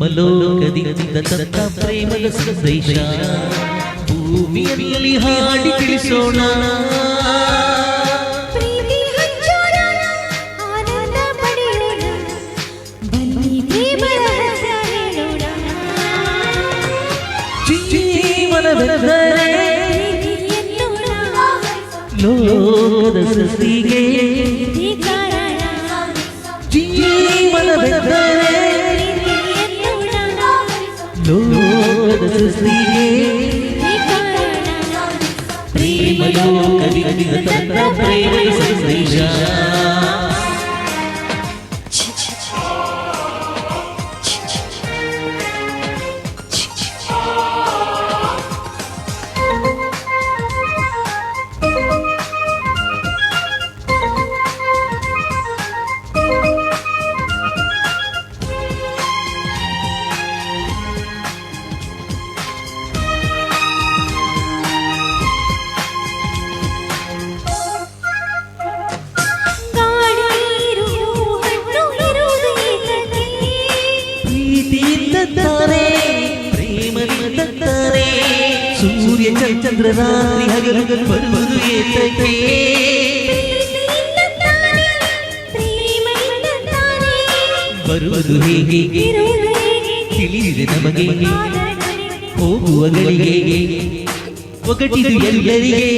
ಪ್ರೇಮಲೋಕದಿಂದ ತಂದ ಪ್ರೇಮದ ಸಂದೇಶ ಭೂಮಿಯಲ್ಲಿ ಹಾಡಿ ತಿಳಿಸೋಣ. ಪ್ರೀತಿ ಹಂಚೋಣ, ಆನಂದ ಪಡೆಯೋಣ, ಬನ್ನಿ ಪ್ರೇಮದ ರಹಸ್ಯ ಹೇಳೋಣ. ಜೀವನವೆಂದರೆ ಲೋಕದ ಸೃಷ್ಟಿಗೆ ಜೀವನವೆಂದರೆ ಲೋಕದ ಸೃಷ್ಟಿಗೆ ಪ್ರೇಮ ಲೋಕದಿಂದ ತಂದ ಪ್ರೇಮದ ಸಂದೇಶ. ಪ್ರೇಮನಿಂದಾನೆ ಸೂರ್ಯ ಚಂದ್ರ ರಾತ್ರಿ ಹಗಲು ಬರುವುದು ಏತಕ್ಕೆ? ಬರುವುದು ಹೇಗೆ ತಿಳಿದಿದೆ ನಮಗೆ, ಹೋಗುವ ಗಳಿಗೆ ಒಗಟಿದು ಎಲ್ಲರಿಗೆ.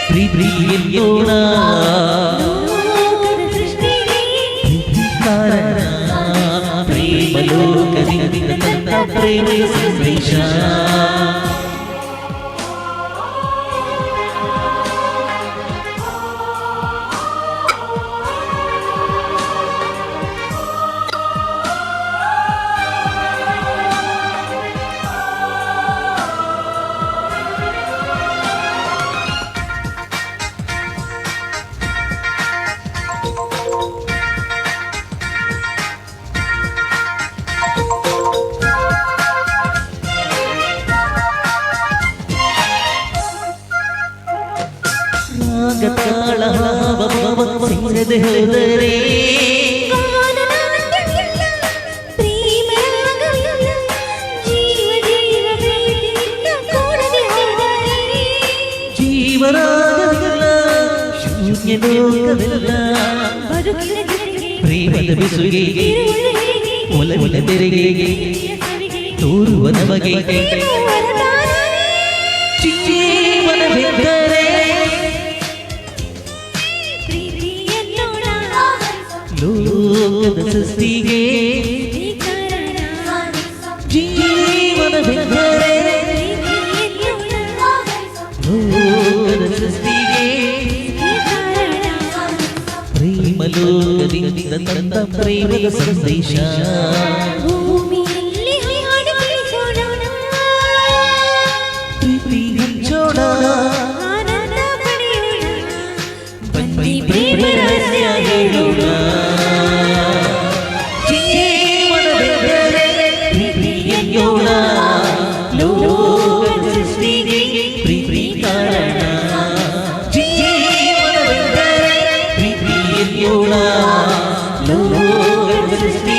ಪ್ರೀತಿ ಎನ್ನೋಣ ಪ್ರೇಮಲೋಕದಿಂದ ತಂದ ಪ್ರೇಮದ ಸಂದೇಶ. ತಾಳ ಹಾವ ಸೇರದೆ ಹೋದರೆ ಜೀವರಾಗವಿಲ್ಲ, ಶೂನ್ಯ ಲೋಕವಿಲ್ಲ. ಪ್ರೇಮದ ಬೆಸುಗೆ ಒಲವಿನ ತೆರೆಗೆ ತೋರುವ ನಮಗೆ ಜೀವನವೆಂದರೆ ಲೋಕದ ಸೃಷ್ಟಿಗೆ ಜೀವನವೆಂದರೆ ಲೋಕದ ಸೃಷ್ಟಿಗೆ ಪ್ರೇಮ ಲೋಕದಿಂದ ತಂದ ಪ್ರೇಮದ ಸಂದೇಶ. ಪ್ರೀತಿ ಹಂಚೋಣ, ಬನ್ನಿ ಪ್ರೇಮ ರಹಸ್ಯ ಹೇಳೋಣ. ಲೋಕದ ಸೃಷ್ಟಿಗೆ ಪ್ರೀತಿ ಕಾರಣ, ಜೀವನವೆಂದರೆ ಪ್ರೀತಿ ಎನ್ನೋಣ. ಲೋಕದ ಸೃಷ್ಟಿ